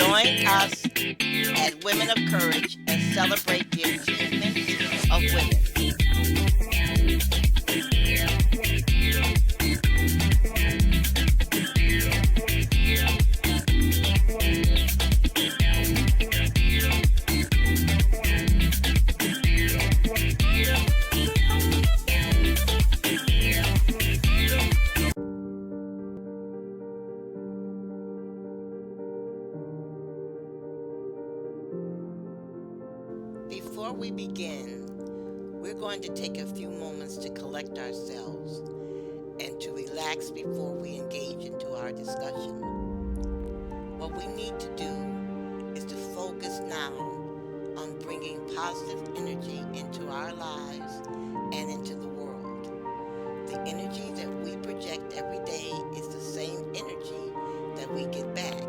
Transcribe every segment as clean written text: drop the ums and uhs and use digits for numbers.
Join us at Women of Courage and celebrate the achievements of women. Before we begin, we're going to take a few moments to collect ourselves and to relax before we engage into our discussion. What we need to do is to focus now on bringing positive energy into our lives and into the world. The energy that we project every day is the same energy that we get back.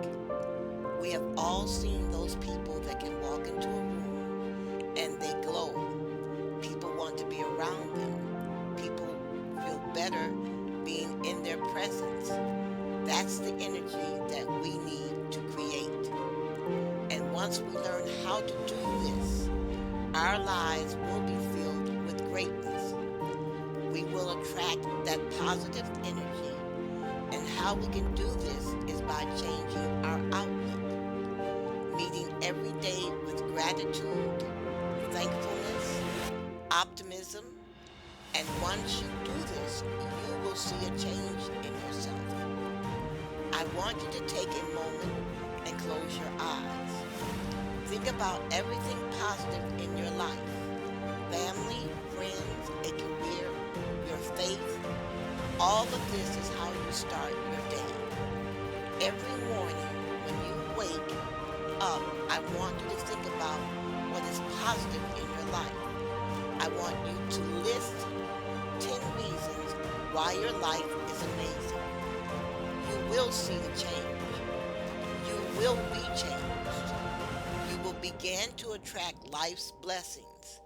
We have all seen those people that can walk into a room and they glow. People want to be around them. People feel better being in their presence. That's the energy that we need to create. And once we learn how to do this, our lives will be filled with greatness. We will attract that positive energy. And how we can do this is by changing our outlook, meeting every day with gratitude, thankfulness, optimism, and once you do this, you will see a change in yourself. I want you to take a moment and close your eyes. Think about everything positive in your life: family, friends, a career, your faith. All of this is how you start your day. Every morning when you wake up, I want you to think about what is positive in your life. I want you to list 10 reasons why your life is amazing. You will see the change. You will be changed. You will begin to attract life's blessings.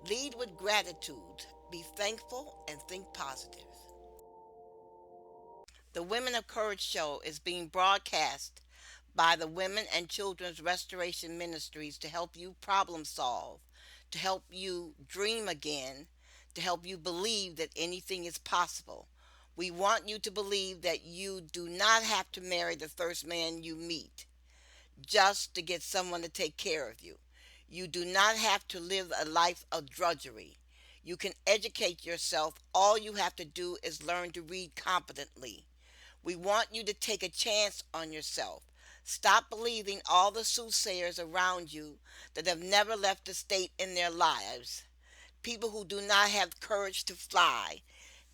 Lead with gratitude. Be thankful and think positive. The Women of Courage show is being broadcast by the Women and Children's Restoration Ministries to help you problem solve, to help you dream again, to help you believe that anything is possible. We want you to believe that you do not have to marry the first man you meet just to get someone to take care of you. You do not have to live a life of drudgery. You can educate yourself. All you have to do is learn to read competently. We want you to take a chance on yourself. Stop believing all the soothsayers around you that have never left a state in their lives. People who do not have courage to fly.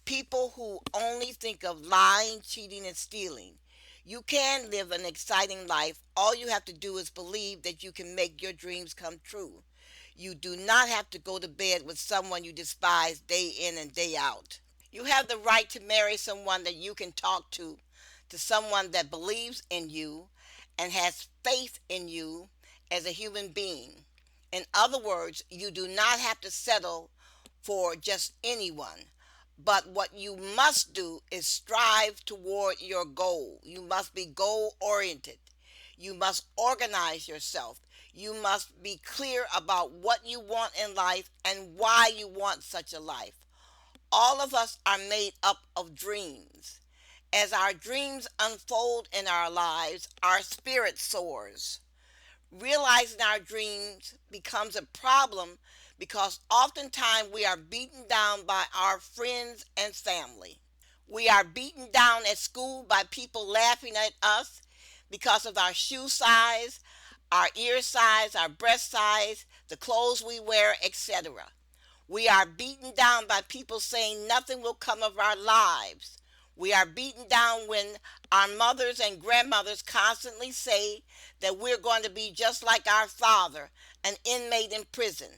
People who only think of lying, cheating, and stealing. You can live an exciting life. All you have to do is believe that you can make your dreams come true. You do not have to go to bed with someone you despise day in and day out. You have the right to marry someone that you can talk to someone that believes in you and has faith in you as a human being. In other words, you do not have to settle for just anyone. But what you must do is strive toward your goal. You must be goal oriented. You must organize yourself. You must be clear about what you want in life and why you want such a life. All of us are made up of dreams. As our dreams unfold in our lives, our spirit soars. Realizing our dreams becomes a problem because oftentimes we are beaten down by our friends and family. We are beaten down at school by people laughing at us because of our shoe size, our ear size, our breast size, the clothes we wear, etc. We are beaten down by people saying nothing will come of our lives. We are beaten down when our mothers and grandmothers constantly say that we're going to be just like our father, an inmate in prison.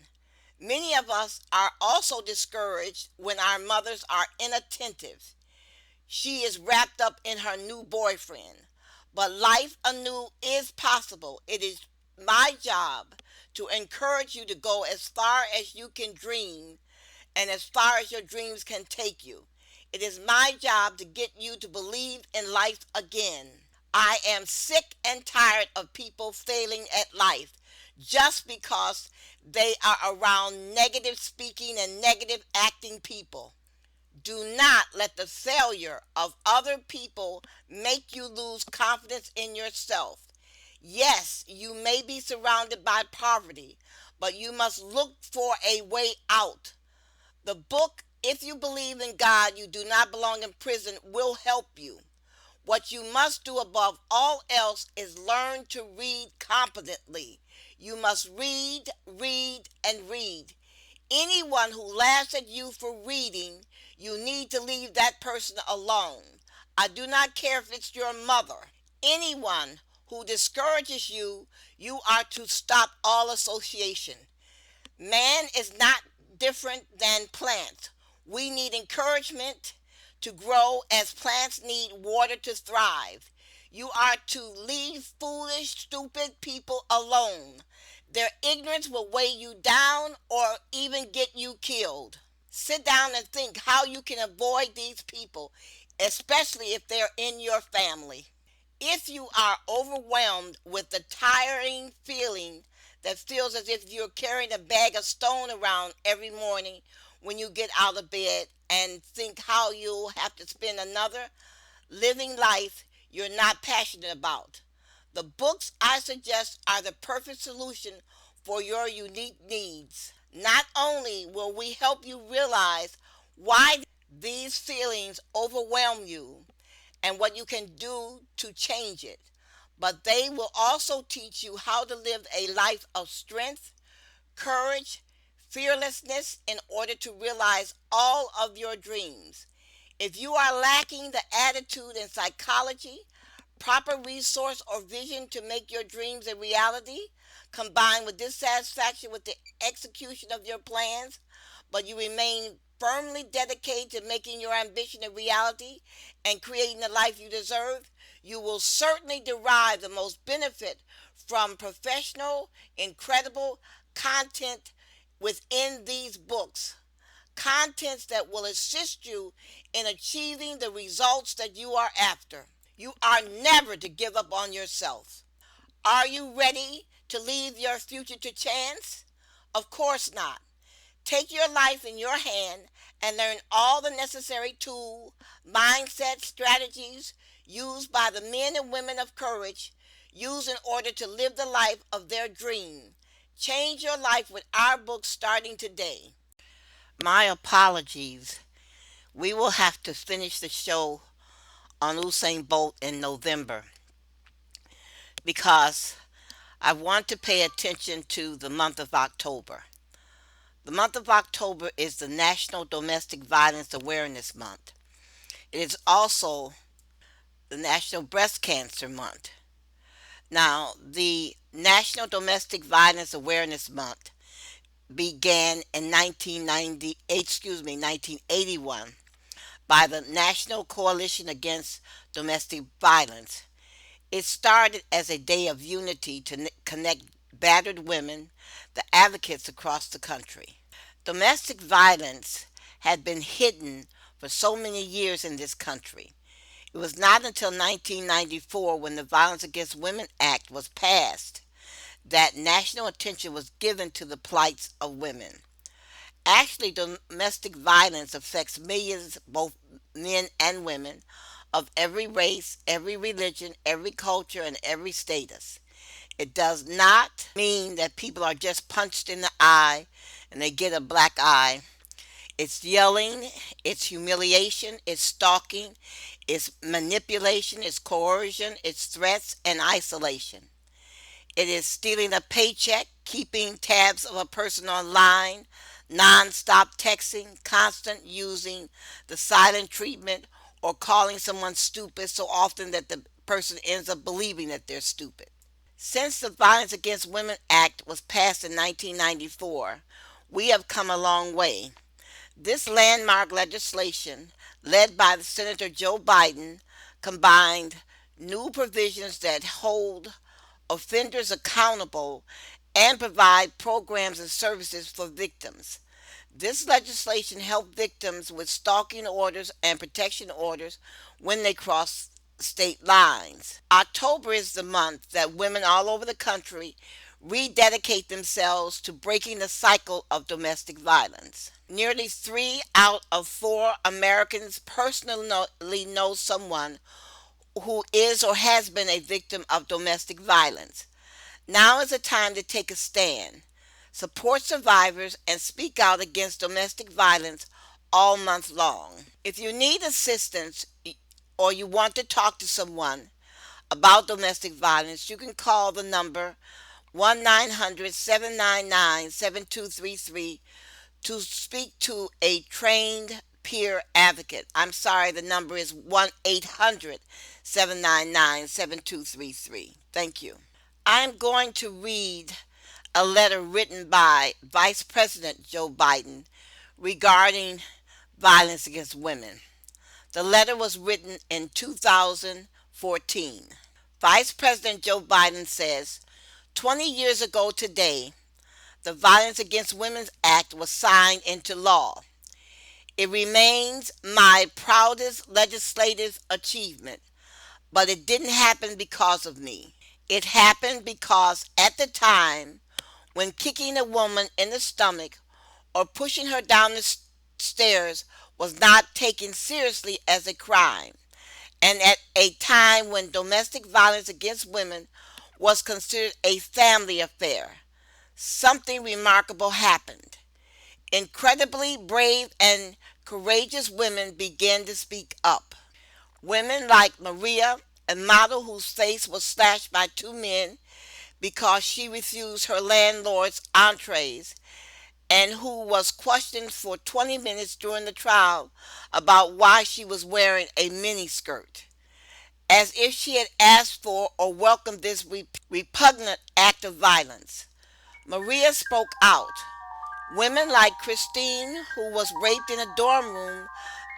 Many of us are also discouraged when our mothers are inattentive. She is wrapped up in her new boyfriend. But life anew is possible. It is my job to encourage you to go as far as you can dream and as far as your dreams can take you. It is my job to get you to believe in life again. I am sick and tired of people failing at life just because they are around negative speaking and negative acting people. Do not let the failure of other people make you lose confidence in yourself. Yes, you may be surrounded by poverty, but you must look for a way out. The book, If You Believe in God, You Do Not Belong in Prison, will help you. What you must do above all else is learn to read competently. You must read, read, and read. Anyone who laughs at you for reading, you need to leave that person alone. I do not care if it's your mother. Anyone who discourages you, you are to stop all association. Man is not different than plants. We need encouragement to grow as plants need water to thrive. You are to leave foolish, stupid people alone. Their ignorance will weigh you down or even get you killed. Sit down and think how you can avoid these people, especially if they're in your family. If you are overwhelmed with the tiring feeling that feels as if you're carrying a bag of stone around every morning when you get out of bed and think how you'll have to spend another living life you're not passionate about, the books I suggest are the perfect solution for your unique needs. Not only will we help you realize why these feelings overwhelm you and what you can do to change it, but they will also teach you how to live a life of strength, courage, fearlessness in order to realize all of your dreams. If you are lacking the attitude and psychology, proper resource or vision to make your dreams a reality, combined with dissatisfaction with the execution of your plans, but you remain firmly dedicated to making your ambition a reality and creating the life you deserve, you will certainly derive the most benefit from professional, incredible content within these books. Contents that will assist you in achieving the results that you are after. You are never to give up on yourself. Are you ready to leave your future to chance? Of course not. Take your life in your hand and learn all the necessary tools, mindset, strategies used by the men and women of courage, used in order to live the life of their dream. Change your life with our book starting today. My apologies. We will have to finish the show on Usain Bolt in November because I want to pay attention to the month of October. The month of October is the National Domestic Violence Awareness Month. It is also the National Breast Cancer Month. Now, the National Domestic Violence Awareness Month began in 1981 by the National Coalition Against Domestic Violence. It started as a day of unity to connect battered women, the advocates across the country. Domestic violence had been hidden for so many years in this country. It was not until 1994, when the Violence Against Women Act was passed, that national attention was given to the plights of women. Actually, domestic violence affects millions, both men and women, of every race, every religion, every culture, and every status. It does not mean that people are just punched in the eye and they get a black eye. It's yelling, it's humiliation, it's stalking, it's manipulation, it's coercion, it's threats and isolation. It is stealing a paycheck, keeping tabs of a person online, non-stop texting, constant using the silent treatment, or calling someone stupid so often that the person ends up believing that they're stupid. Since the Violence Against Women Act was passed in 1994, we have come a long way. This landmark legislation, led by Senator Joe Biden, combined new provisions that hold offenders accountable and provide programs and services for victims. This legislation helped victims with stalking orders and protection orders when they cross state lines. October is the month that women all over the country rededicate themselves to breaking the cycle of domestic violence. Nearly 3 out of 4 Americans personally know someone who is or has been a victim of domestic violence. Now is the time to take a stand, support survivors, and speak out against domestic violence all month long. If you need assistance or you want to talk to someone about domestic violence, you can call the number 1-900-799-7233 to speak to a trained peer advocate. I'm sorry, the number is 1-800-799-7233. Thank you. I'm going to read a letter written by Vice President Joe Biden regarding violence against women. The letter was written in 2014. Vice President Joe Biden says, 20 years ago today, the Violence Against Women Act was signed into law. It remains my proudest legislative achievement, but it didn't happen because of me. It happened because at the time, when kicking a woman in the stomach or pushing her down the stairs was not taken seriously as a crime, and at a time when domestic violence against women was considered a family affair, something remarkable happened. Incredibly brave and courageous women began to speak up. Women like Maria, a model whose face was slashed by 2 men because she refused her landlord's entrees, and who was questioned for 20 minutes during the trial about why she was wearing a miniskirt, as if she had asked for or welcomed this repugnant act of violence. Maria spoke out. Women like Christine, who was raped in a dorm room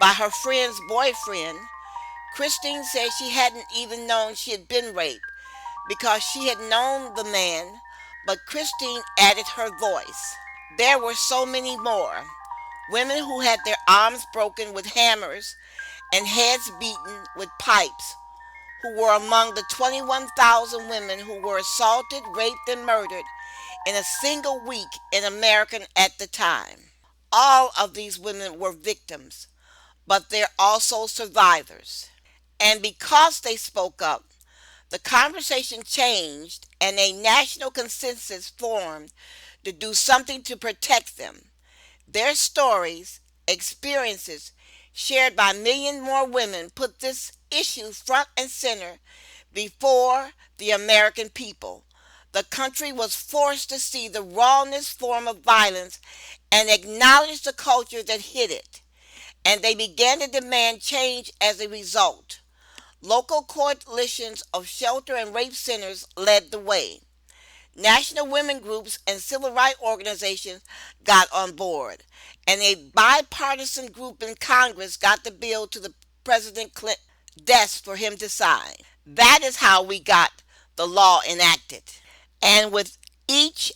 by her friend's boyfriend. Christine said she hadn't even known she had been raped because she had known the man, but Christine added her voice. There were so many more. Women who had their arms broken with hammers and heads beaten with pipes, who were among the 21,000 women who were assaulted, raped, and murdered in a single week in America at the time. All of these women were victims, but they're also survivors. And because they spoke up, the conversation changed and a national consensus formed to do something to protect them. Their stories, experiences, shared by a million more women, put this issue front and center before the American people. The country was forced to see the rawest form of violence and acknowledge the culture that hid it, and they began to demand change as a result. Local coalitions of shelter and rape centers led the way. National women groups and civil rights organizations got on board, and a bipartisan group in Congress got the bill to the President Clinton's desk for him to sign. That is how we got the law enacted. And with each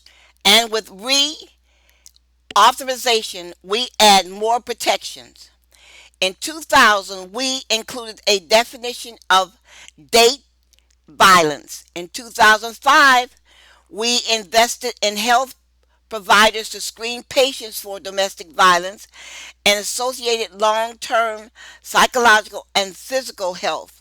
and with reauthorization, we add more protections. In 2000, we included a definition of date violence. In 2005, we invested in health providers to screen patients for domestic violence and associated long-term psychological and physical health.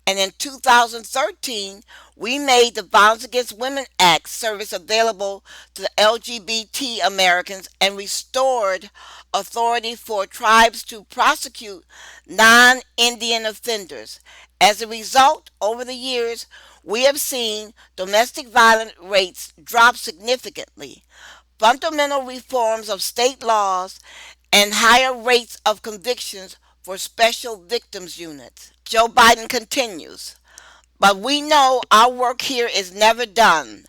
And in 2013, we made the Violence Against Women Act service available to the LGBT Americans and restored authority for tribes to prosecute non-Indian offenders. As a result, over the years, we have seen domestic violence rates drop significantly. Fundamental reforms of state laws and higher rates of convictions for special victims units. Joe Biden continues, but we know our work here is never done.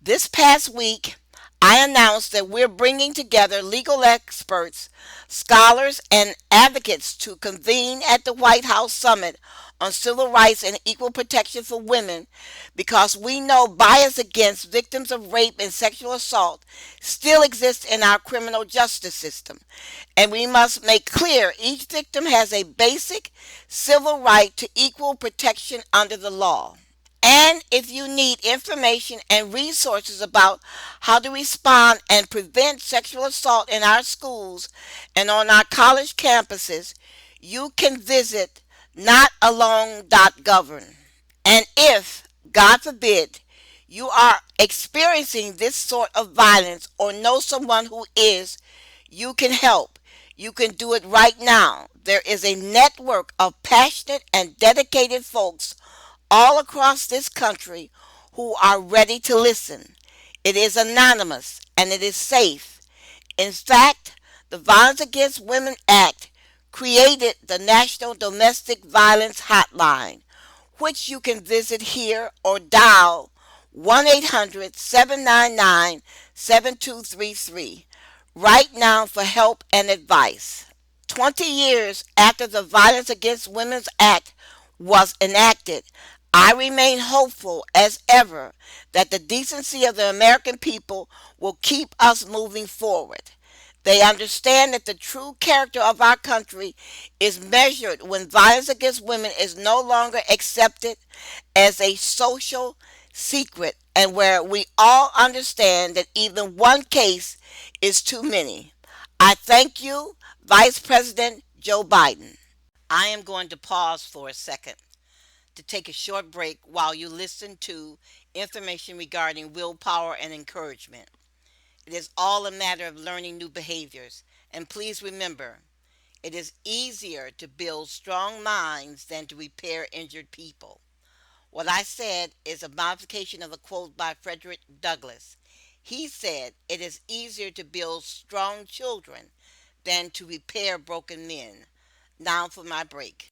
This past week, I announced that we're bringing together legal experts, scholars, and advocates to convene at the White House Summit on civil rights and equal protection for women because we know bias against victims of rape and sexual assault still exists in our criminal justice system. And we must make clear each victim has a basic civil right to equal protection under the law. And if you need information and resources about how to respond and prevent sexual assault in our schools and on our college campuses, you can visit notalone.govern. And if, God forbid, you are experiencing this sort of violence or know someone who is, you can help. You can do it right now. There is a network of passionate and dedicated folks all across this country who are ready to listen. It is anonymous and it is safe. In fact, the Violence Against Women Act created the National Domestic Violence Hotline, which you can visit here or dial 1-800-799-7233 right now for help and advice. 20 years after the Violence Against Women's Act was enacted, I remain hopeful as ever that the decency of the American people will keep us moving forward. They understand that the true character of our country is measured when violence against women is no longer accepted as a social secret and where we all understand that even one case is too many. I thank you, Vice President Joe Biden. I am going to pause for a second to take a short break while you listen to information regarding willpower and encouragement. It is all a matter of learning new behaviors. And please remember, it is easier to build strong minds than to repair injured people. What I said is a modification of a quote by Frederick Douglass. He said, it is easier to build strong children than to repair broken men. Now for my break.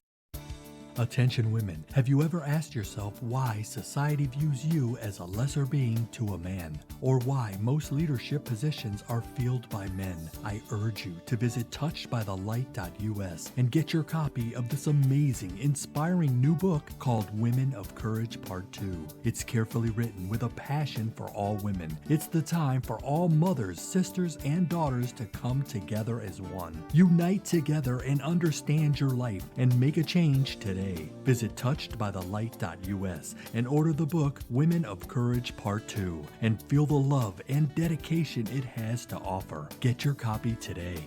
Attention women, have you ever asked yourself why society views you as a lesser being to a man? Or why most leadership positions are filled by men? I urge you to visit touchedbythelight.us and get your copy of this amazing, inspiring new book called Women of Courage Part 2. It's carefully written with a passion for all women. It's the time for all mothers, sisters, and daughters to come together as one. Unite together and understand your life and make a change today. Visit touchedbythelight.us and order the book Women of Courage Part 2 and feel the love and dedication it has to offer. Get your copy today.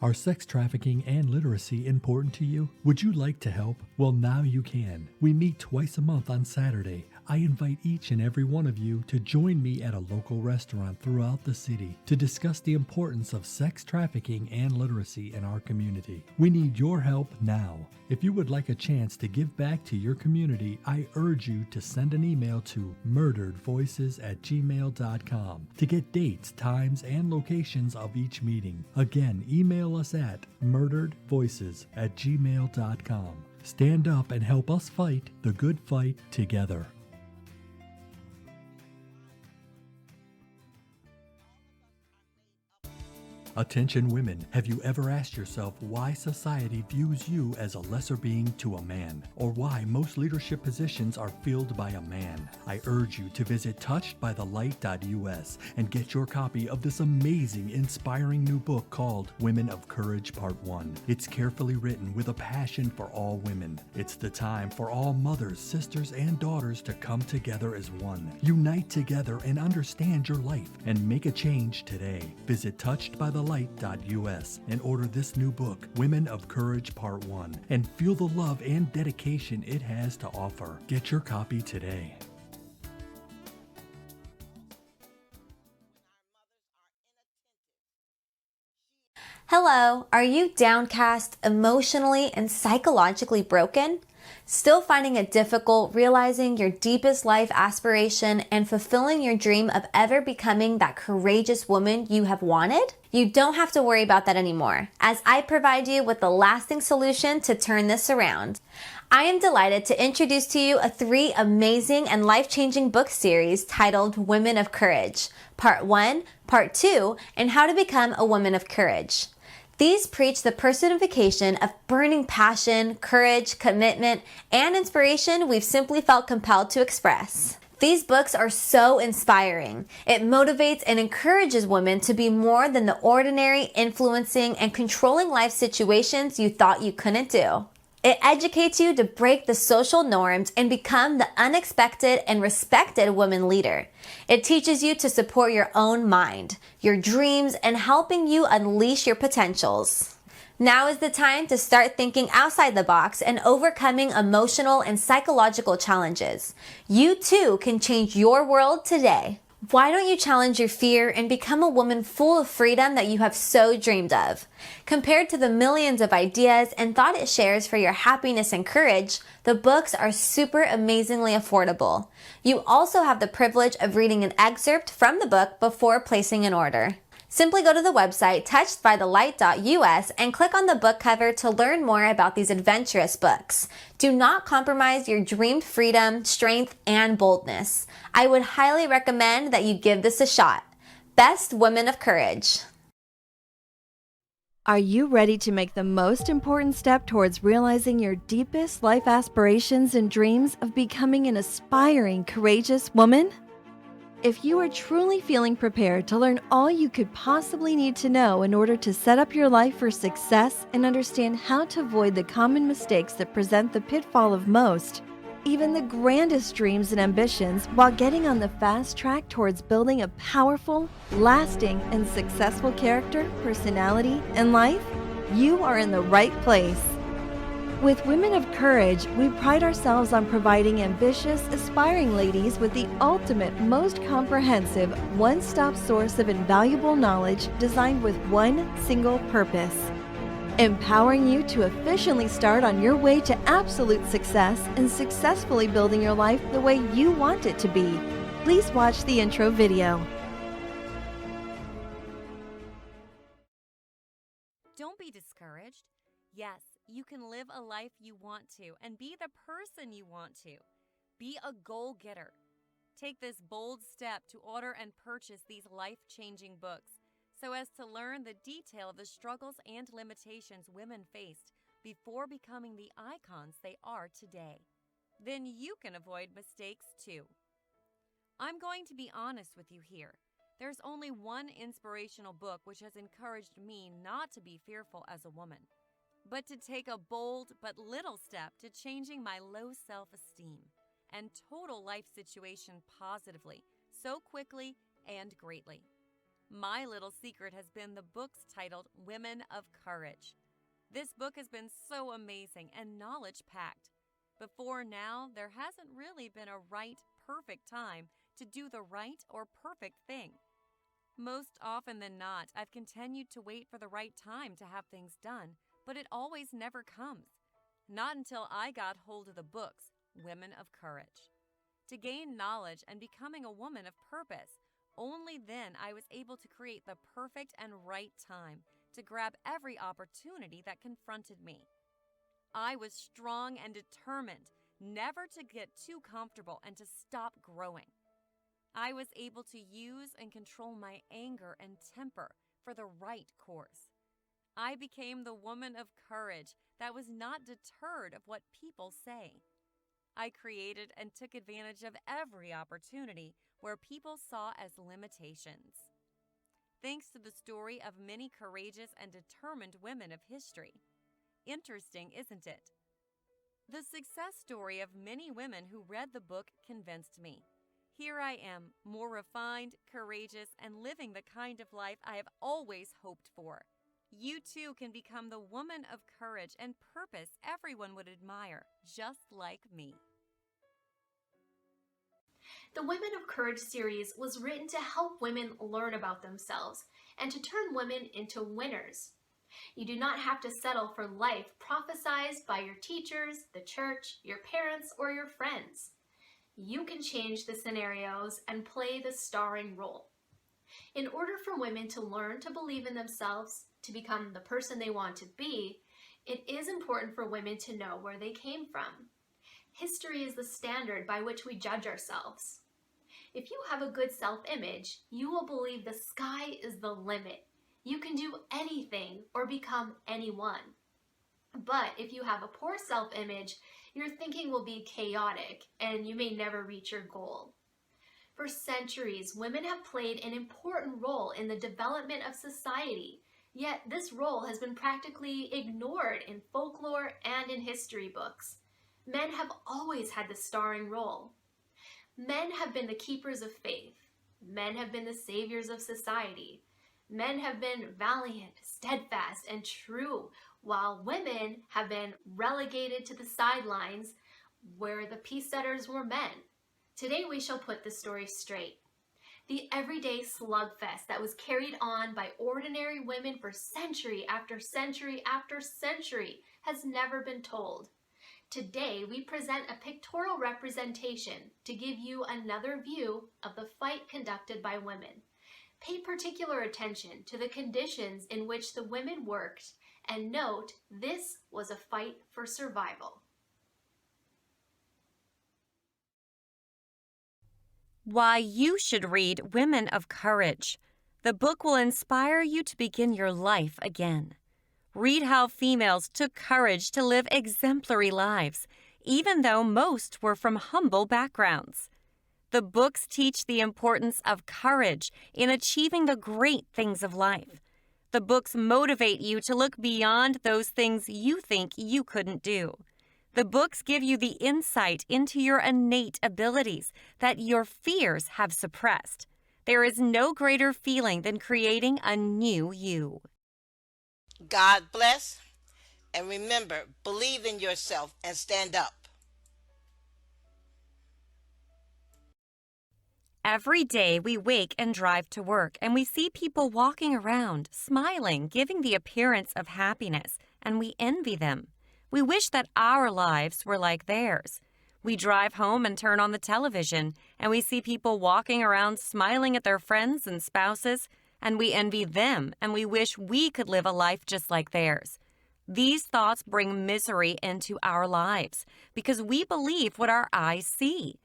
Are sex trafficking and literacy important to you? Would you like to help? Well, now you can. We meet twice a month on Saturday. I invite each and every one of you to join me at a local restaurant throughout the city to discuss the importance of sex trafficking and literacy in our community. We need your help now. If you would like a chance to give back to your community, I urge you to send an email to murderedvoices@gmail.com to get dates, times, and locations of each meeting. Again, email us at murderedvoices@gmail.com. Stand up and help us fight the good fight together. Attention women, have you ever asked yourself why society views you as a lesser being to a man, or why most leadership positions are filled by a man? I urge you to visit touchedbythelight.us and get your copy of this amazing, inspiring new book called Women of Courage Part 1. It's carefully written with a passion for all women. It's the time for all mothers, sisters, and daughters to come together as one. Unite together and understand your life and make a change today. Visit touchedbythelight.us and order this new book, Women of Courage Part 1, and feel the love and dedication it has to offer. Get your copy today. Hello, are you downcast, emotionally and psychologically broken? Still finding it difficult realizing your deepest life aspiration and fulfilling your dream of ever becoming that courageous woman you have wanted? You don't have to worry about that anymore, as I provide you with the lasting solution to turn this around. I am delighted to introduce to you a 3 amazing and life-changing book series titled Women of Courage, Part 1, Part 2, and How to Become a Woman of Courage. These preach the personification of burning passion, courage, commitment, and inspiration we've simply felt compelled to express. These books are so inspiring. It motivates and encourages women to be more than the ordinary, influencing, and controlling life situations you thought you couldn't do. It educates you to break the social norms and become the unexpected and respected woman leader. It teaches you to support your own mind, your dreams, and helping you unleash your potentials. Now is the time to start thinking outside the box and overcoming emotional and psychological challenges. You too can change your world today. Why don't you challenge your fear and become a woman full of freedom that you have so dreamed of? Compared to the millions of ideas and thought it shares for your happiness and courage, the books are super amazingly affordable. You also have the privilege of reading an excerpt from the book before placing an order. Simply go to the website touchedbythelight.us and click on the book cover to learn more about these adventurous books. Do not compromise your dreamed freedom, strength, and boldness. I would highly recommend that you give this a shot. Best Women of Courage. Are you ready to make the most important step towards realizing your deepest life aspirations and dreams of becoming an aspiring, courageous woman? If you are truly feeling prepared to learn all you could possibly need to know in order to set up your life for success and understand how to avoid the common mistakes that present the pitfall of most, even the grandest dreams and ambitions, while getting on the fast track towards building a powerful, lasting, and successful character, personality, and life, you are in the right place. With Women of Courage, we pride ourselves on providing ambitious, aspiring ladies with the ultimate, most comprehensive, one-stop source of invaluable knowledge designed with one single purpose: empowering you to efficiently start on your way to absolute success and successfully building your life the way you want it to be. Please watch the intro video. Don't be discouraged. Yes, you can live a life you want to and be the person you want to. Be a goal-getter. Take this bold step to order and purchase these life-changing books so as to learn the detail of the struggles and limitations women faced before becoming the icons they are today. Then you can avoid mistakes too. I'm going to be honest with you here. There's only one inspirational book which has encouraged me not to be fearful as a woman, but to take a bold but little step to changing my low self-esteem and total life situation positively, so quickly and greatly. My little secret has been the books titled Women of Courage. This book has been so amazing and knowledge-packed. Before now, there hasn't really been a right, perfect time to do the right or perfect thing. Most often than not, I've continued to wait for the right time to have things done, but it always never comes. Not until I got hold of the books, Women of Courage. To gain knowledge and becoming a woman of purpose, only then I was able to create the perfect and right time to grab every opportunity that confronted me. I was strong and determined never to get too comfortable and to stop growing. I was able to use and control my anger and temper for the right course. I became the woman of courage that was not deterred of what people say. I created and took advantage of every opportunity where people saw as limitations. Thanks to the story of many courageous and determined women of history. Interesting, isn't it? The success story of many women who read the book convinced me. Here I am, more refined, courageous, and living the kind of life I have always hoped for. You too can become the woman of courage and purpose everyone would admire, just like me. The Women of Courage series was written to help women learn about themselves and to turn women into winners. You do not have to settle for life prophesized by your teachers, the church, your parents, or your friends. You can change the scenarios and play the starring role. In order for women to learn to believe in themselves, to become the person they want to be, it is important for women to know where they came from. History is the standard by which we judge ourselves. If you have a good self-image, you will believe the sky is the limit. You can do anything or become anyone. But if you have a poor self-image, your thinking will be chaotic and you may never reach your goal. For centuries, women have played an important role in the development of society, yet this role has been practically ignored in folklore and in history books. Men have always had the starring role. Men have been the keepers of faith. Men have been the saviors of society. Men have been valiant, steadfast, and true, while women have been relegated to the sidelines where the peace setters were men. Today we shall put the story straight. The everyday slugfest that was carried on by ordinary women for century after century after century has never been told. Today we present a pictorial representation to give you another view of the fight conducted by women. Pay particular attention to the conditions in which the women worked and note this was a fight for survival. Why you should read Women of Courage. The book will inspire you to begin your life again. Read how females took courage to live exemplary lives, even though most were from humble backgrounds. The books teach the importance of courage in achieving the great things of life. The books motivate you to look beyond those things you think you couldn't do. The books give you the insight into your innate abilities that your fears have suppressed. There is no greater feeling than creating a new you. God bless, and remember, believe in yourself and stand up. Every day we wake and drive to work, and we see people walking around, smiling, giving the appearance of happiness, and we envy them. We wish that our lives were like theirs. We drive home and turn on the television, and we see people walking around smiling at their friends and spouses, and we envy them, and we wish we could live a life just like theirs. These thoughts bring misery into our lives because we believe what our eyes see.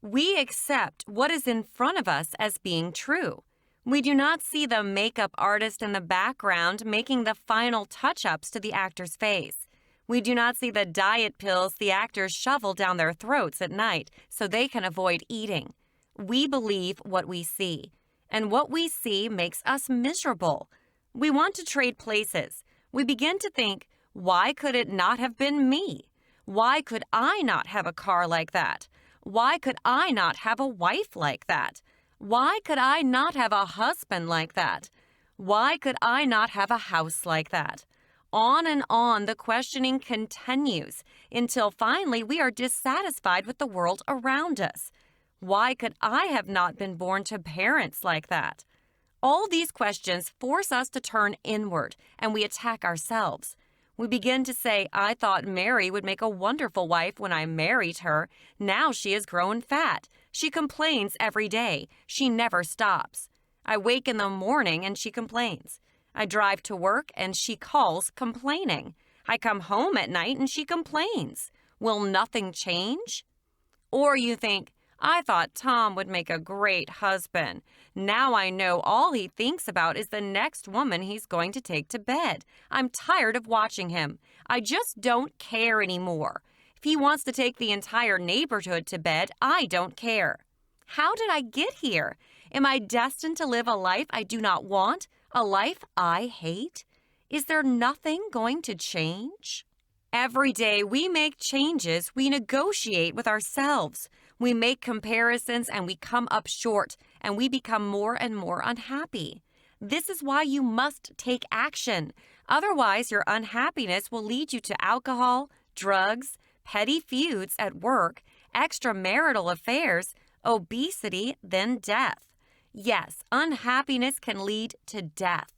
We accept what is in front of us as being true. We do not see the makeup artist in the background making the final touch-ups to the actor's face. We do not see the diet pills the actors shovel down their throats at night so they can avoid eating. We believe what we see, and what we see makes us miserable. We want to trade places. We begin to think, why could it not have been me? Why could I not have a car like that? Why could I not have a wife like that? Why could I not have a husband like that? Why could I not have a house like that? On and on the questioning continues until finally we are dissatisfied with the world around us. Why could I have not been born to parents like that? All these questions force us to turn inward, and we attack ourselves. We begin to say, I thought Mary would make a wonderful wife when I married her. Now she has grown fat. She complains every day. She never stops. I wake in the morning and she complains. I drive to work and she calls complaining. I come home at night and she complains. Will nothing change? Or you think, I thought Tom would make a great husband. Now I know all he thinks about is the next woman he's going to take to bed. I'm tired of watching him. I just don't care anymore. If he wants to take the entire neighborhood to bed, I don't care. How did I get here? Am I destined to live a life I do not want? A life I hate? Is there nothing going to change? Every day we make changes, we negotiate with ourselves. We make comparisons and we come up short, and we become more and more unhappy. This is why you must take action. Otherwise, your unhappiness will lead you to alcohol, drugs, petty feuds at work, extramarital affairs, obesity, then death. Yes, unhappiness can lead to death.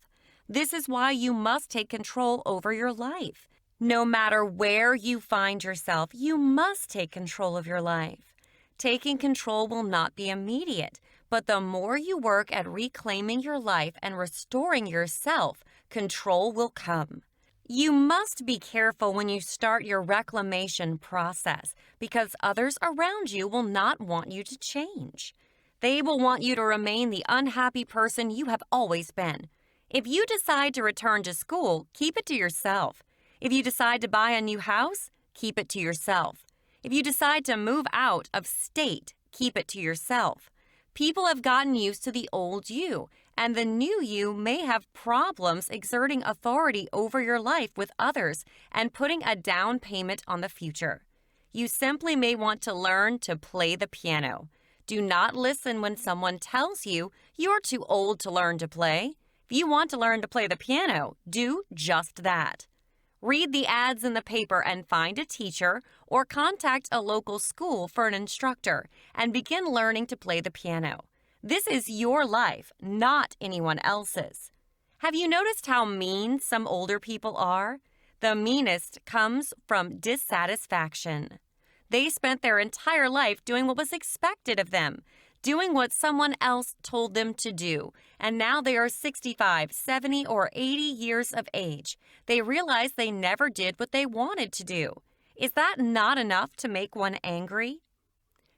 This is why you must take control over your life. No matter where you find yourself, you must take control of your life. Taking control will not be immediate, but the more you work at reclaiming your life and restoring yourself, control will come. You must be careful when you start your reclamation process because others around you will not want you to change. They will want you to remain the unhappy person you have always been. If you decide to return to school, keep it to yourself. If you decide to buy a new house, keep it to yourself. If you decide to move out of state, keep it to yourself. People have gotten used to the old you, and the new you may have problems exerting authority over your life with others and putting a down payment on the future. You simply may want to learn to play the piano. Do not listen when someone tells you you're too old to learn to play. If you want to learn to play the piano, do just that. Read the ads in the paper and find a teacher or contact a local school for an instructor and begin learning to play the piano. This is your life, not anyone else's. Have you noticed how mean some older people are? The meanest comes from dissatisfaction. They spent their entire life doing what was expected of them, doing what someone else told them to do, and now they are 65, 70, or 80 years of age. They realize they never did what they wanted to do. Is that not enough to make one angry?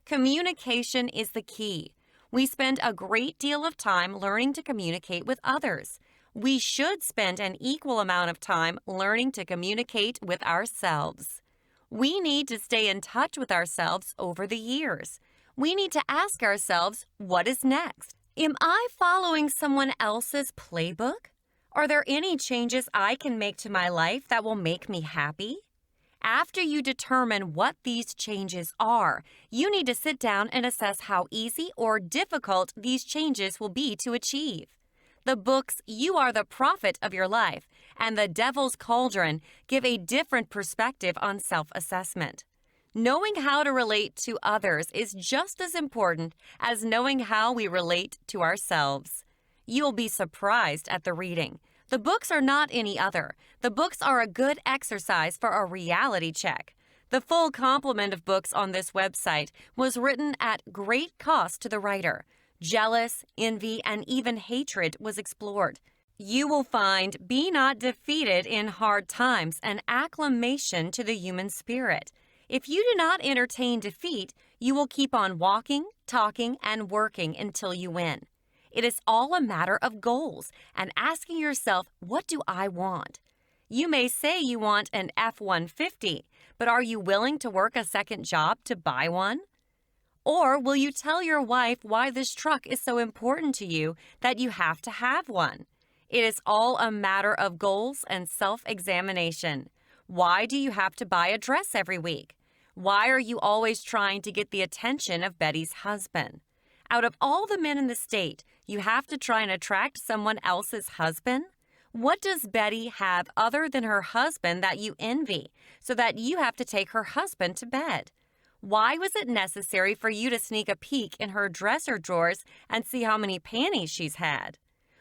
Communication is the key. We spend a great deal of time learning to communicate with others. We should spend an equal amount of time learning to communicate with ourselves. We need to stay in touch with ourselves over the years. We need to ask ourselves, what is next? Am I following someone else's playbook? Are there any changes I can make to my life that will make me happy? After you determine what these changes are, you need to sit down and assess how easy or difficult these changes will be to achieve. The books You Are the Prophet of Your Life and The Devil's Cauldron give a different perspective on self-assessment. Knowing how to relate to others is just as important as knowing how we relate to ourselves. You'll be surprised at the reading. The books are not any other. The books are a good exercise for a reality check. The full complement of books on this website was written at great cost to the writer. Jealous, envy, and even hatred was explored. You will find Be Not Defeated in Hard Times, an acclamation to the human spirit. If you do not entertain defeat, you will keep on walking, talking, and working until you win. It is all a matter of goals and asking yourself, what do I want? You may say you want an F-150, but are you willing to work a second job to buy one? Or will you tell your wife why this truck is so important to you that you have to have one? It is all a matter of goals and self-examination. Why do you have to buy a dress every week? Why are you always trying to get the attention of Betty's husband? Out of all the men in the state, you have to try and attract someone else's husband? What does Betty have other than her husband that you envy, so that you have to take her husband to bed? Why was it necessary for you to sneak a peek in her dresser drawers and see how many panties she's had?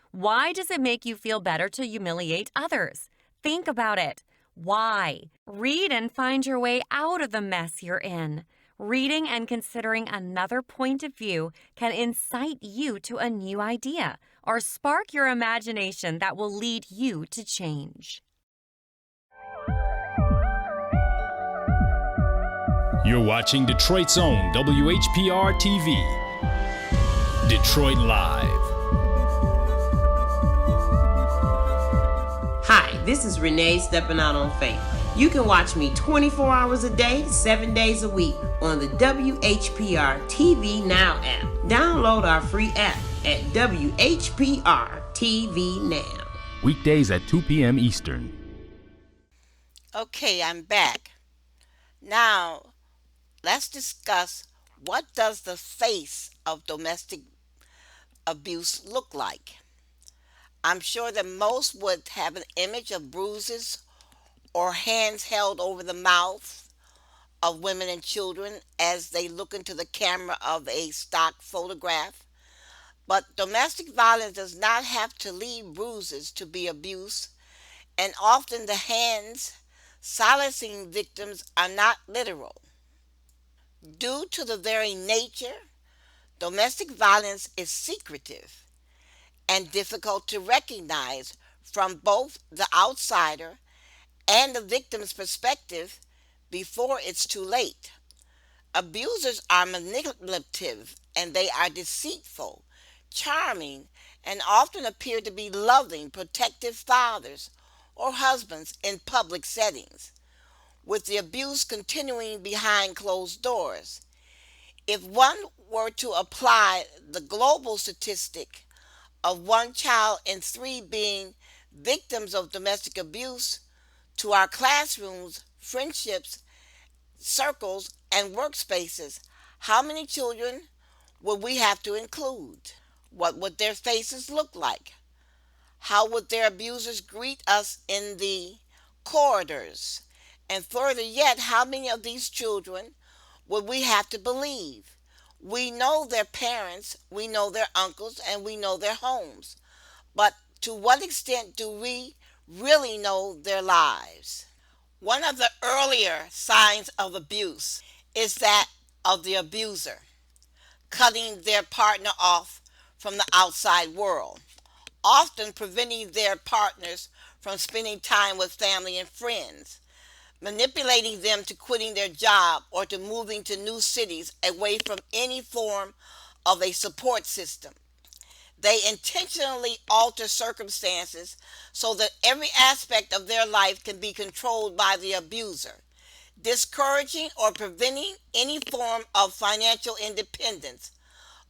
Why does it make you feel better to humiliate others? Think about it. Why? Read and find your way out of the mess you're in. Reading and considering another point of view can incite you to a new idea or spark your imagination that will lead you to change. You're watching Detroit's own WHPR TV. Detroit Live. Hi, this is Renee stepping out on faith. You can watch me 24 hours a day, 7 days a week on the WHPR TV Now app. Download our free app at WHPR TV Now. Weekdays at 2 p.m. Eastern. Okay, I'm back. Now, let's discuss what does the face of domestic abuse look like. I'm sure that most would have an image of bruises or hands held over the mouth of women and children as they look into the camera of a stock photograph. But domestic violence does not have to leave bruises to be abuse, and often the hands silencing victims are not literal. Due to the very nature, domestic violence is secretive and difficult to recognize from both the outsider and the victim's perspective before it's too late. Abusers are manipulative and they are deceitful, charming, and often appear to be loving, protective fathers or husbands in public settings, with the abuse continuing behind closed doors. If one were to apply the global statistic of one child in three being victims of domestic abuse to our classrooms, friendships, circles, and workspaces, how many children would we have to include? What would their faces look like? How would their abusers greet us in the corridors? And further yet, how many of these children would we have to believe? We know their parents, we know their uncles, and we know their homes. But to what extent do we really know their lives? One of the earlier signs of abuse is that of the abuser cutting their partner off from the outside world, often preventing their partners from spending time with family and friends, manipulating them to quitting their job or to moving to new cities away from any form of a support system. They intentionally alter circumstances so that every aspect of their life can be controlled by the abuser, discouraging or preventing any form of financial independence,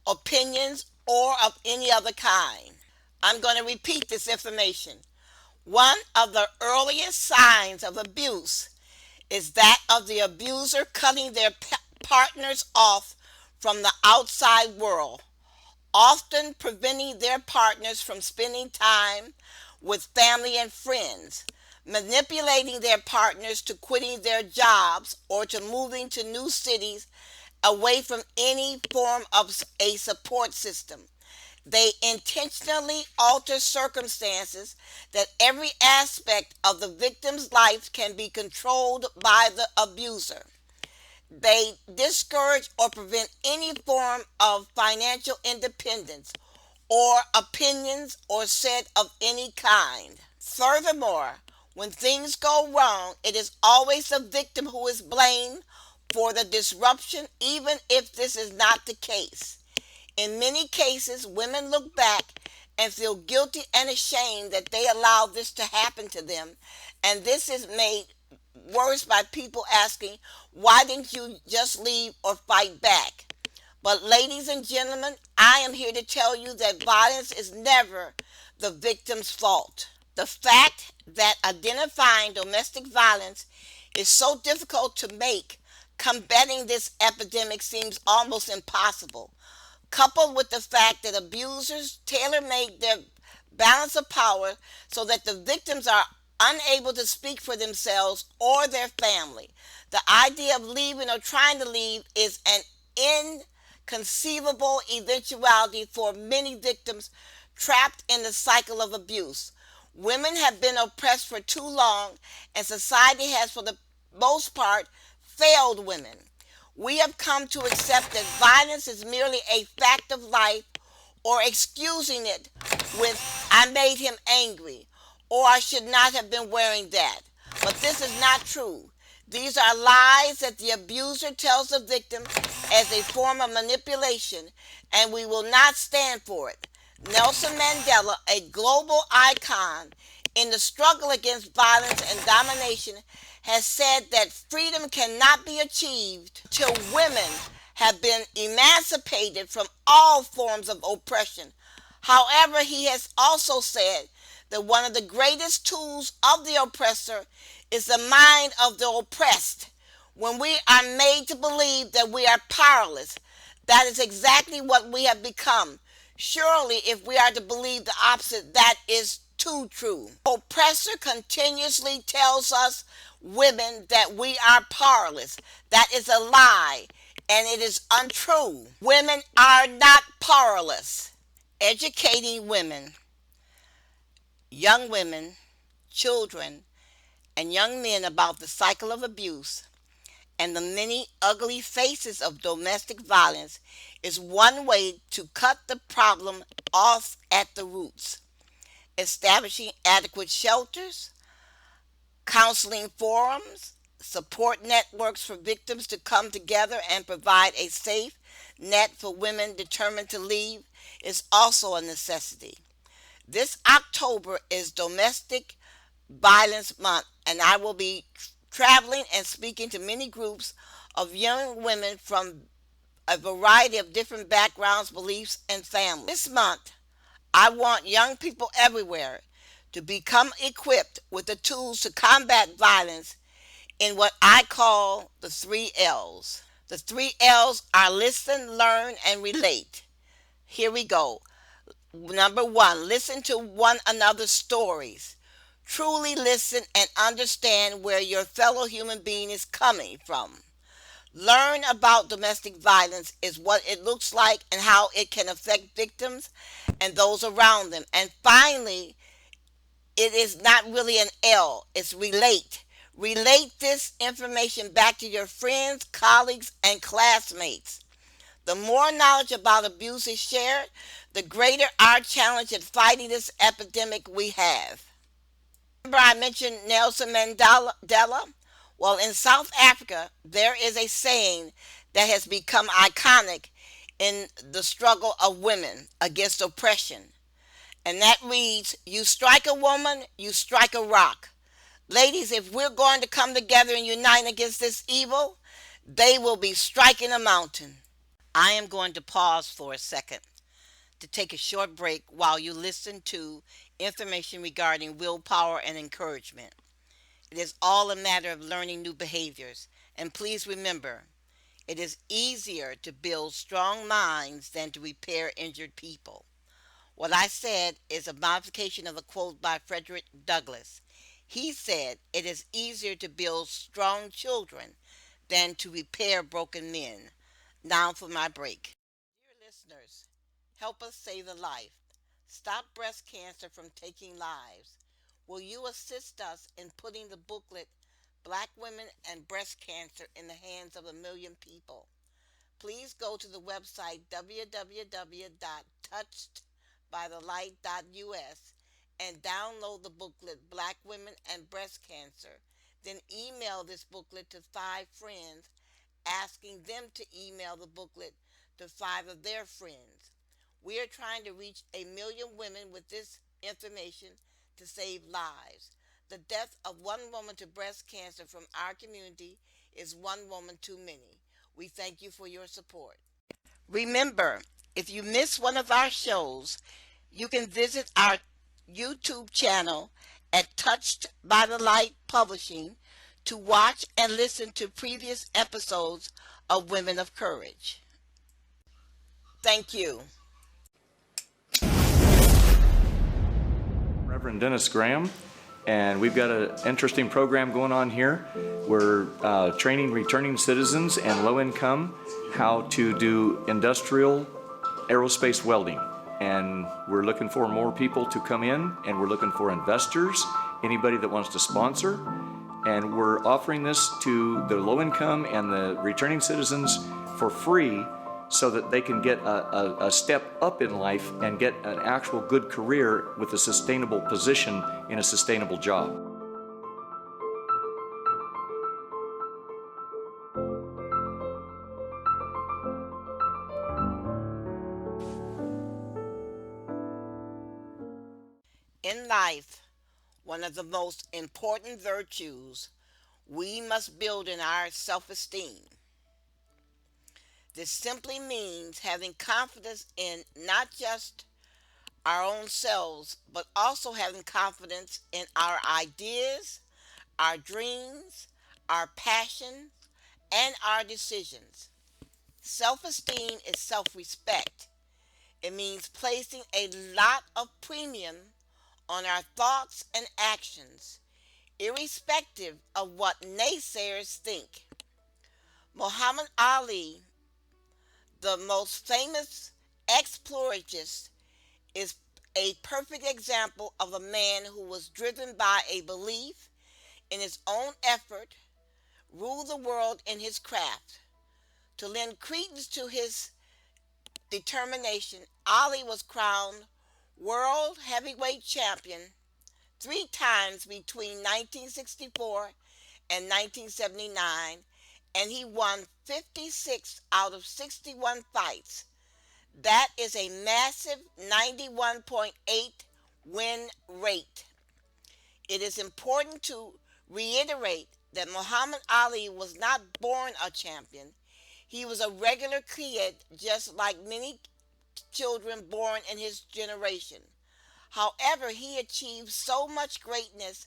opinions, or of any other kind. I'm going to repeat this information. One of the earliest signs of abuse is that of the abuser cutting their partners off from the outside world, often preventing their partners from spending time with family and friends, manipulating their partners to quitting their jobs or to moving to new cities away from any form of a support system. They intentionally alter circumstances that every aspect of the victim's life can be controlled by the abuser. They discourage or prevent any form of financial independence or opinions or said of any kind. Furthermore, when things go wrong, it is always the victim who is blamed for the disruption, even if this is not the case. In many cases, women look back and feel guilty and ashamed that they allowed this to happen to them, and this is made worse by people asking, why didn't you just leave or fight back? But ladies and gentlemen, I am here to tell you that violence is never the victim's fault. The fact that identifying domestic violence is so difficult to make, combating this epidemic seems almost impossible, coupled with the fact that abusers tailor-make their balance of power so that the victims are unable to speak for themselves or their family. The idea of leaving or trying to leave is an inconceivable eventuality for many victims trapped in the cycle of abuse. Women have been oppressed for too long, and society has, for the most part, failed women. We have come to accept that violence is merely a fact of life, or excusing it with, I made him angry, or I should not have been wearing that. But this is not true. These are lies that the abuser tells the victim as a form of manipulation, and we will not stand for it. Nelson Mandela, a global icon in the struggle against violence and domination, has said that freedom cannot be achieved till women have been emancipated from all forms of oppression. However, he has also said that one of the greatest tools of the oppressor is the mind of the oppressed. When we are made to believe that we are powerless, that is exactly what we have become. Surely, if we are to believe the opposite, that is too true. Oppressor continuously tells us women that we are powerless. That is a lie, and it is untrue. Women are not powerless. Educating women, young women, children, and young men about the cycle of abuse and the many ugly faces of domestic violence is one way to cut the problem off at the roots. Establishing adequate shelters, counseling forums, support networks for victims to come together and provide a safe, net for women determined to leave is also a necessity. This October is Domestic Violence Month, and I will be traveling and speaking to many groups of young women from a variety of different backgrounds, beliefs, and families. This month, I want young people everywhere to become equipped with the tools to combat violence in what I call the 3 L's. The 3 L's are listen, learn, and relate. Here we go. Number one, listen to one another's stories. Truly listen and understand where your fellow human being is coming from. Learn about domestic violence is what it looks like and how it can affect victims and those around them. And finally, it is not really an L, it's relate. Relate this information back to your friends, colleagues, and classmates. The more knowledge about abuse is shared, the greater our challenge in fighting this epidemic we have. Remember I mentioned Nelson Mandela? Well, in South Africa, there is a saying that has become iconic in the struggle of women against oppression. And that reads, you strike a woman, you strike a rock. Ladies, if we're going to come together and unite against this evil, they will be striking a mountain. I am going to pause for a second to take a short break while you listen to information regarding willpower and encouragement. It is all a matter of learning new behaviors. And please remember, it is easier to build strong minds than to repair injured people. What I said is a modification of a quote by Frederick Douglass. He said, it is easier to build strong children than to repair broken men. Now for my break. Dear listeners, help us save a life. Stop breast cancer from taking lives. Will you assist us in putting the booklet Black Women and Breast Cancer in the hands of a million people? Please go to the website www.touchedbythelight.us and download the booklet Black Women and Breast Cancer. Then email this booklet to 5 friends, asking them to email the booklet to 5 of their friends. We are trying to reach a million women with this information to save lives. The death of one woman to breast cancer from our community is one woman too many. We thank you for your support. Remember, if you miss one of our shows, you can visit our YouTube channel at Touched by the Light Publishing to watch and listen to previous episodes of Women of Courage. Thank you. Reverend Dennis Graham, and we've got an interesting program going on here. We're training returning citizens and low income how to do industrial aerospace welding. And we're looking for more people to come in, and we're looking for investors, anybody that wants to sponsor. And we're offering this to the low income and the returning citizens for free so that they can get a step up in life and get an actual good career with a sustainable position in a sustainable job. In life, one of the most important virtues we must build in our self-esteem. This simply means having confidence in not just our own selves, but also having confidence in our ideas, our dreams, our passions, and our decisions. Self-esteem is self-respect. It means placing a lot of premium on our thoughts and actions, irrespective of what naysayers think. Muhammad Ali, the most famous exploratist, is a perfect example of a man who was driven by a belief in his own effort, rule the world in his craft. To lend credence to his determination, Ali was crowned World Heavyweight Champion 3 times between 1964 and 1979, and he won 56 out of 61 fights. That is a massive 91.8 win rate. It is important to reiterate that Muhammad Ali was not born a champion. He was a regular kid, just like many children born in his generation. However, he achieved so much greatness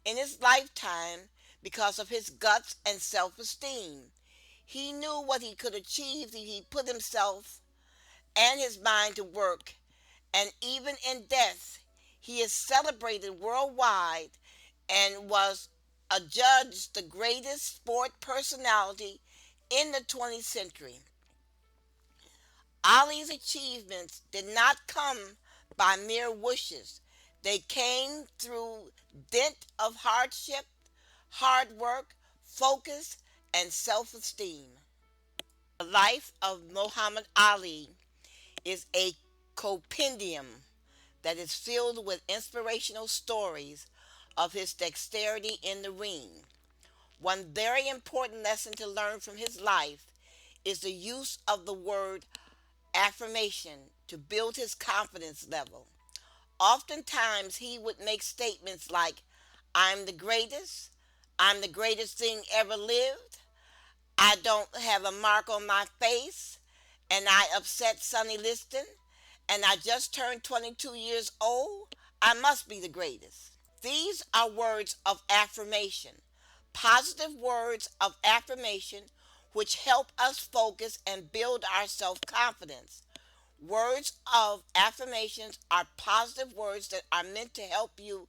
in his lifetime because of his guts and self-esteem. He knew what he could achieve if he put himself and his mind to work, and even in death, he is celebrated worldwide and was adjudged the greatest sport personality in the 20th century. Ali's achievements did not come by mere wishes. They came through dint of hardship, hard work, focus, and self-esteem. The life of Muhammad Ali is a compendium that is filled with inspirational stories of his dexterity in the ring. One very important lesson to learn from his life is the use of the word affirmation to build his confidence level. Oftentimes he would make statements like, I'm the greatest thing ever lived, I don't have a mark on my face, and I upset Sonny Liston, and I just turned 22 years old, I must be the greatest. These are words of affirmation, positive words of affirmation which help us focus and build our self-confidence. Words of affirmations are positive words that are meant to help you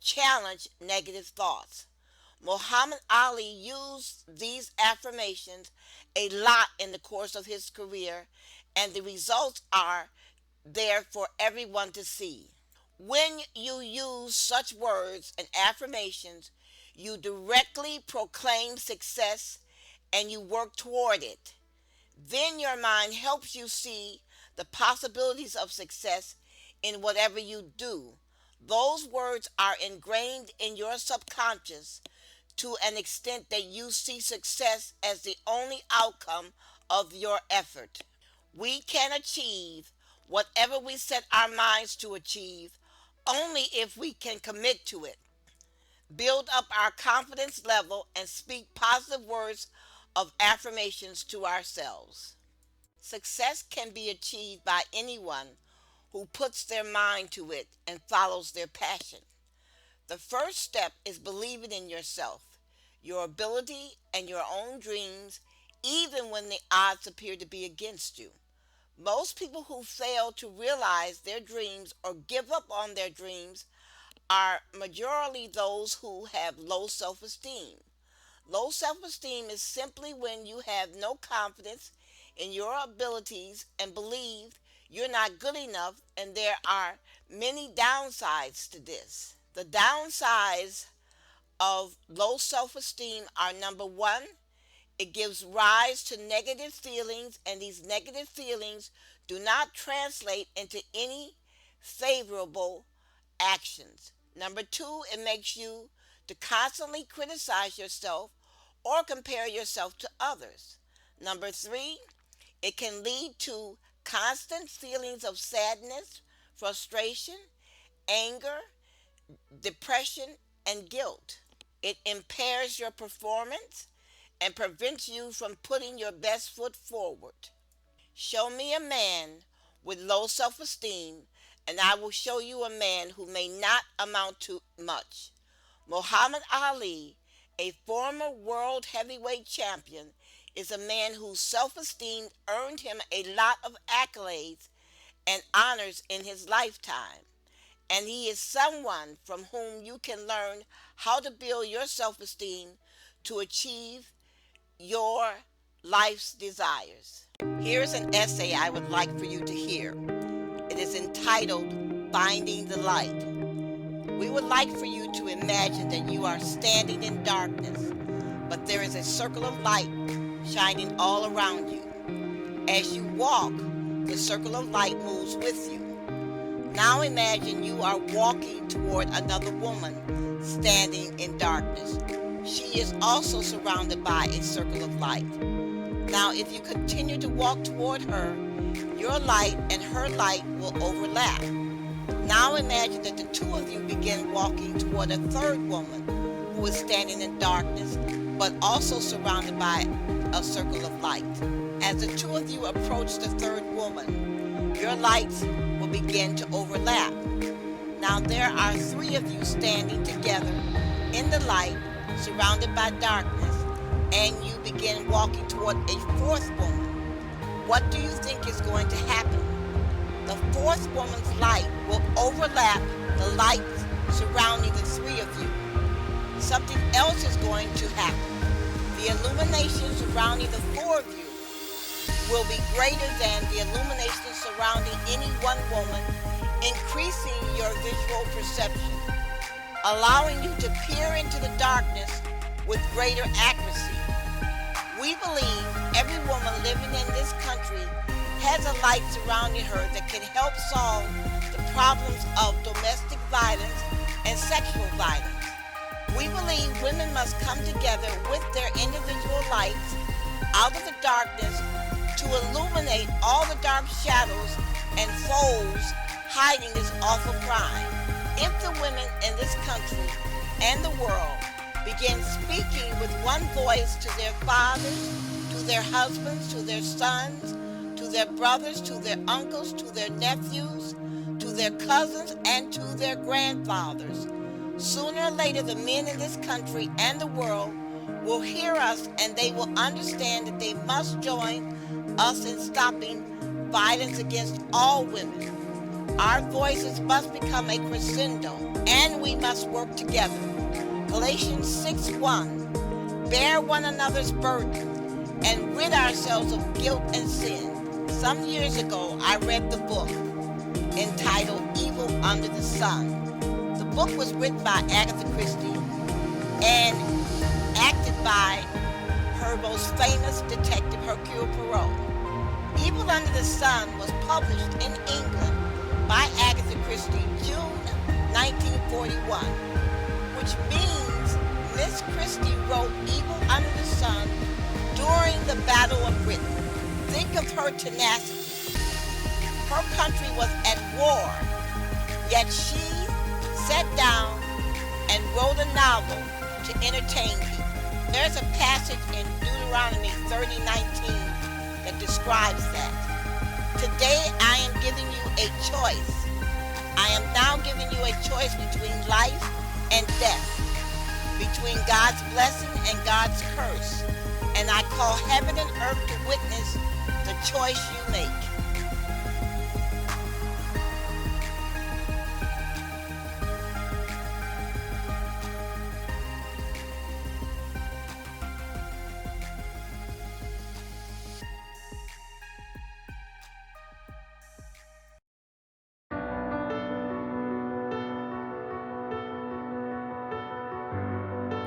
challenge negative thoughts. Muhammad Ali used these affirmations a lot in the course of his career, and the results are there for everyone to see. When you use such words and affirmations, you directly proclaim success and you work toward it. Then your mind helps you see the possibilities of success in whatever you do. Those words are ingrained in your subconscious to an extent that you see success as the only outcome of your effort. We can achieve whatever we set our minds to achieve only if we can commit to it, build up our confidence level, and speak positive words of affirmations to ourselves. Success can be achieved by anyone who puts their mind to it and follows their passion. The first step is believing in yourself, your ability, and your own dreams, even when the odds appear to be against you. Most people who fail to realize their dreams or give up on their dreams are majorly those who have low self-esteem. Low self-esteem is simply when you have no confidence in your abilities and believe you're not good enough, and there are many downsides to this. The downsides of low self-esteem are: number one, it gives rise to negative feelings, and these negative feelings do not translate into any favorable actions. Number two, it makes you to constantly criticize yourself or compare yourself to others. Number three, it can lead to constant feelings of sadness, frustration, anger, depression, and guilt. It impairs your performance and prevents you from putting your best foot forward. Show me a man with low self-esteem, and I will show you a man who may not amount to much. Muhammad Ali, a former world heavyweight champion, is a man whose self-esteem earned him a lot of accolades and honors in his lifetime. And he is someone from whom you can learn how to build your self-esteem to achieve your life's desires. Here's an essay I would like for you to hear. It is entitled Finding the Light. We would like for you to imagine that you are standing in darkness, but there is a circle of light shining all around you. As you walk, the circle of light moves with you. Now imagine you are walking toward another woman standing in darkness. she is also surrounded by a circle of light. Now, if you continue to walk toward her, your light and her light will overlap. Now imagine that the two of you begin walking toward a third woman who is standing in darkness, but also surrounded by a circle of light. As the two of you approach the third woman, your lights will begin to overlap. Now there are three of you standing together in the light, surrounded by darkness, and you begin walking toward a fourth woman. What do you think is going to happen? The fourth woman's light will overlap the lights surrounding the three of you. Something else is going to happen. The illumination surrounding the four of you will be greater than the illumination surrounding any one woman, increasing your visual perception, allowing you to peer into the darkness with greater accuracy. We believe every woman living in this country has a light surrounding her that can help solve the problems of domestic violence and sexual violence. We believe women must come together with their individual lights out of the darkness to illuminate all the dark shadows and foes hiding this awful crime. If the women in this country and the world begin speaking with one voice to their fathers, to their husbands, to their sons, to their brothers, to their uncles, to their nephews, to their cousins, and to their grandfathers, sooner or later the men in this country and the world will hear us, and they will understand that they must join us in stopping violence against all women. Our voices must become a crescendo, and we must work together. Galatians 6:1, bear one another's burden and rid ourselves of guilt and sin. Some years ago, I read the book entitled Evil Under the Sun. The book was written by Agatha Christie and acted by her most famous detective, Hercule Poirot. Evil Under the Sun was published in England by Agatha Christie June 1941, which means Miss Christie wrote Evil Under the Sun during the Battle of Britain. Think of her tenacity. Her country was at war, yet she sat down and wrote a novel to entertain people. There's a passage in Deuteronomy 30:19 that describes that. Today I am giving you a choice. I am now giving you a choice between life and death, between God's blessing and God's curse. And I call heaven and earth to witness the choice you make.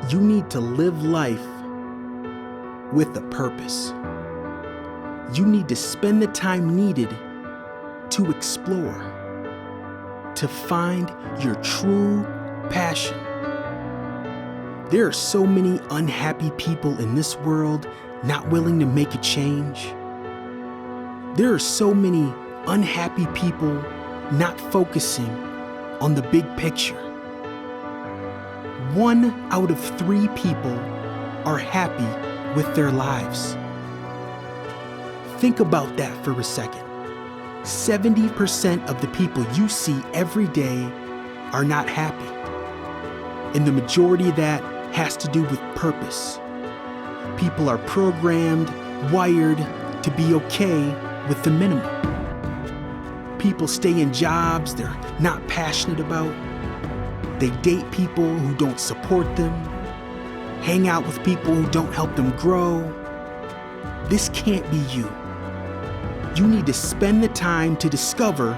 You need to live life with a purpose. You need to spend the time needed to explore, to find your true passion. There are so many unhappy people in this world not willing to make a change. There are so many unhappy people not focusing on the big picture. 1 out of 3 people are happy with their lives. Think about that for a second. 70% of the people you see every day are not happy. And the majority of that has to do with purpose. People are programmed, wired to be okay with the minimum. People stay in jobs they're not passionate about. They date people who don't support them, hang out with people who don't help them grow. This can't be you. You need to spend the time to discover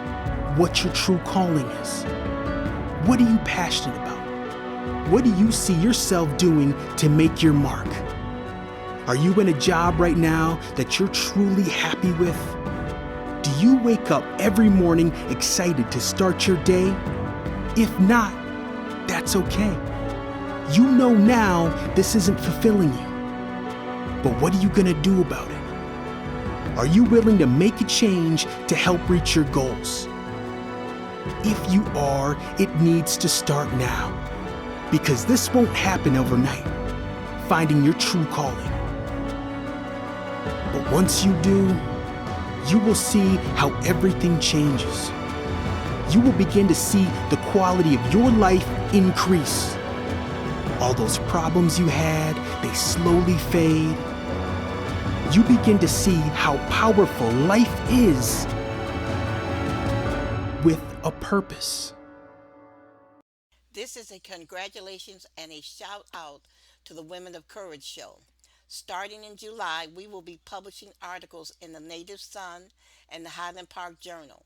what your true calling is. What are you passionate about? What do you see yourself doing to make your mark? Are you in a job right now that you're truly happy with? Do you wake up every morning excited to start your day? If not, that's okay. You know now this isn't fulfilling you. But what are you gonna do about it? Are you willing to make a change to help reach your goals? If you are, it needs to start now. Because this won't happen overnight, finding your true calling. But once you do, you will see how everything changes. You will begin to see the quality of your life increase. All those problems you had, they slowly fade. You begin to see how powerful life is with a purpose. This is a congratulations and a shout out to the Women of Courage show. Starting in July, we will be publishing articles in the Native Sun and the Highland Park Journal.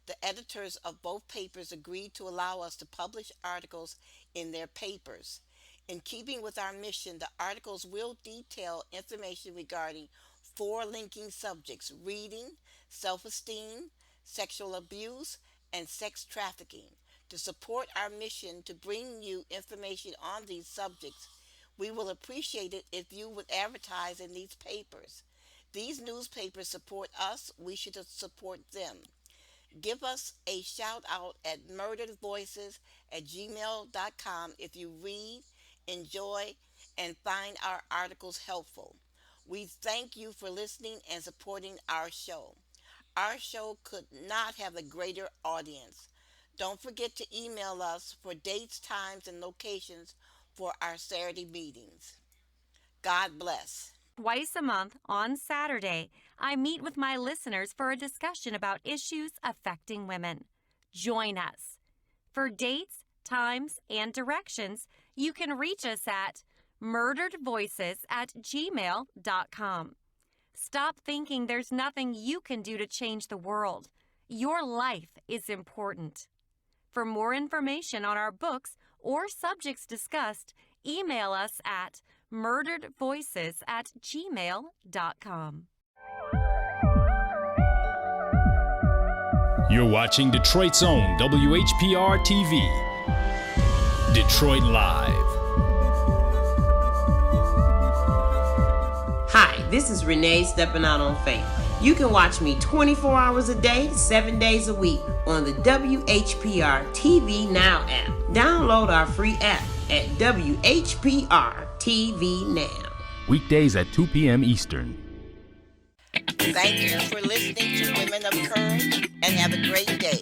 The editors of both papers agreed to allow us to publish articles in their papers. In keeping with our mission, the articles will detail information regarding 4 linking subjects: reading, self-esteem, sexual abuse, and sex trafficking. To support our mission to bring you information on these subjects, we will appreciate it if you would advertise in these papers. These newspapers support us, we should support them. Give us a shout out at murderedvoices@gmail.com if you read, enjoy, and find our articles helpful. We thank you for listening and supporting our show. Our show could not have a greater audience. Don't forget to email us for dates, times, and locations for our Saturday meetings. God bless. Twice a month on Saturday, I meet with my listeners for a discussion about issues affecting women. Join us. For dates, times, and directions, you can reach us at murderedvoices@gmail.com. Stop thinking there's nothing you can do to change the world. Your life is important. For more information on our books or subjects discussed, email us at murderedvoices@gmail.com. You're watching Detroit's own WHPR TV. Detroit Live. Hi, this is Renee stepping out on faith. You can watch me 24 hours a day, 7 days a week on the WHPR TV Now app. Download our free app at WHPR TV Now. Weekdays at 2 p.m. Eastern. Thank you for listening to Women of Courage, and have a great day.